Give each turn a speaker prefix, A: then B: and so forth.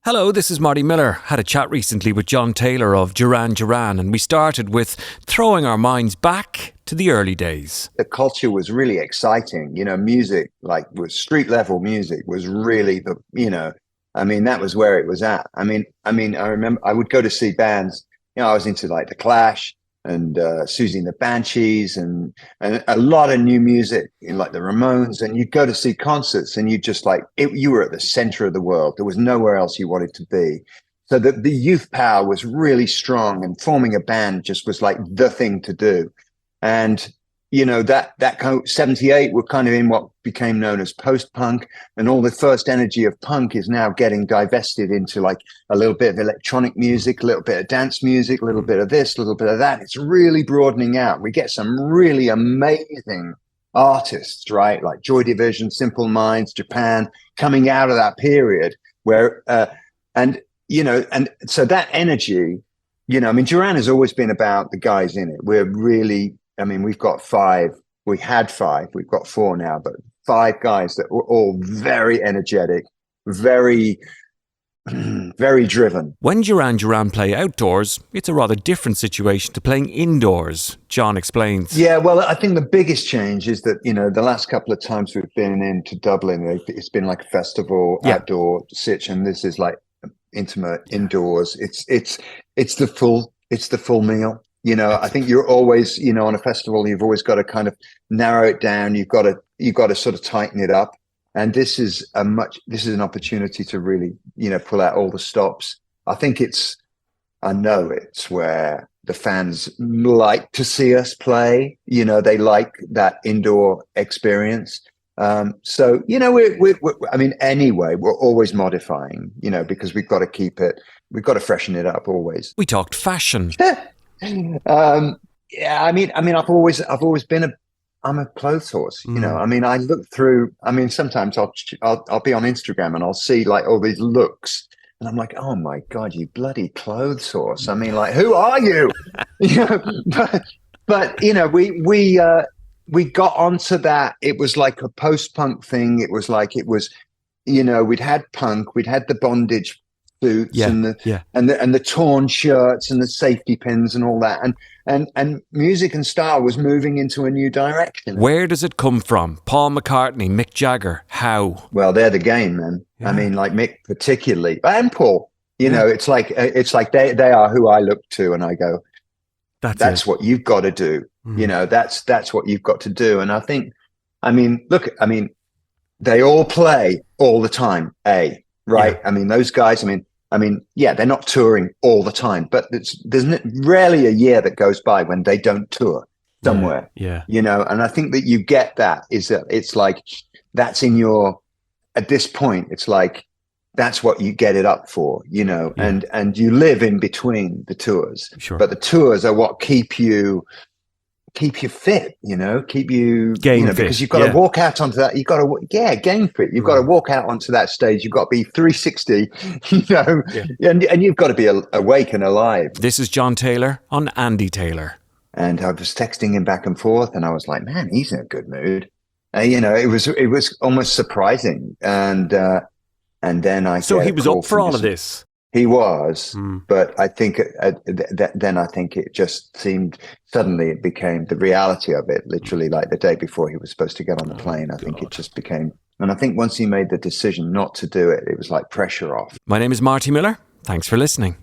A: Hello, this is Marty Miller. Had a chat recently with John Taylor of Duran Duran, and we started with throwing our minds back to the early days.
B: The culture was really exciting. Music, like with street level music, was really that was where it was at. I remember I would go to see bands. I was into like The Clash and Susie and the Banshees and a lot of new music in like the Ramones, and you'd go to see concerts and you just you were at the center of the world. There was nowhere else you wanted to be. So the youth power was really strong, and forming a band just was like the thing to do. And that kind of 78, we're kind of in what became known as post-punk, and all the first energy of punk is now getting divested into like a little bit of electronic music, a little bit of dance music, a little bit of this, a little bit of that. It's really broadening out. We get some really amazing artists, right? Like Joy Division, Simple Minds, Japan, coming out of that period where, and so that energy, Duran has always been about the guys in it. We're really, we've got five. We had five. We've got four now, but five guys that were all very energetic, very, very driven.
A: When Duran Duran play outdoors, it's a rather different situation to playing indoors, John explains.
B: Yeah, well, I think the biggest change is that, the last couple of times we've been into Dublin, it's been like a festival, outdoor sitch, and this is like intimate indoors. It's the full meal. I think you're always, on a festival, you've always got to kind of narrow it down. You've got to sort of tighten it up. And this is an opportunity to really, pull out all the stops. I know it's where the fans like to see us play. They like that indoor experience. So, anyway, we're always modifying, because we've got to freshen it up always.
A: We talked fashion.
B: I've always been I'm a clothes horse, I look through, sometimes I'll be on Instagram and I'll see like all these looks and I'm like, oh my God, you bloody clothes horse. Who are you? But we got onto that. It was like a post-punk thing. We'd had punk, we'd had the bondage suits and the torn shirts and the safety pins and all that, and music and style was moving into a new direction.
A: Where does it come from? Paul McCartney, Mick Jagger, how?
B: Well, they're the game, man. Yeah. Like Mick particularly, and Paul. It's like they are who I look to, and I go, that's what you've got to do. That's what you've got to do. And I think, they all play all the time. Right. Yeah. Those guys, they're not touring all the time, but there's rarely a year that goes by when they don't tour somewhere.
A: Yeah.
B: And I think that you get that is that it's like, that's at this point, it's like, that's what you get it up for, and you live in between the tours.
A: Sure.
B: But the tours are what keep you fit, keep you
A: game fit,
B: because you've got to walk out onto that. You've got to, game fit. You've got to walk out onto that stage. You've got to be 360, and you've got to be awake and alive.
A: This is John Taylor on Andy Taylor.
B: And I was texting him back and forth, and I was like, man, he's in a good mood. It was almost surprising. And then
A: so he was up for all of this.
B: He was, but I think then I think it just seemed, suddenly it became the reality of it, literally like the day before he was supposed to get on the plane. I think it just became, and I think once he made the decision not to do it, it was like pressure off.
A: My name is Marty Miller. Thanks for listening.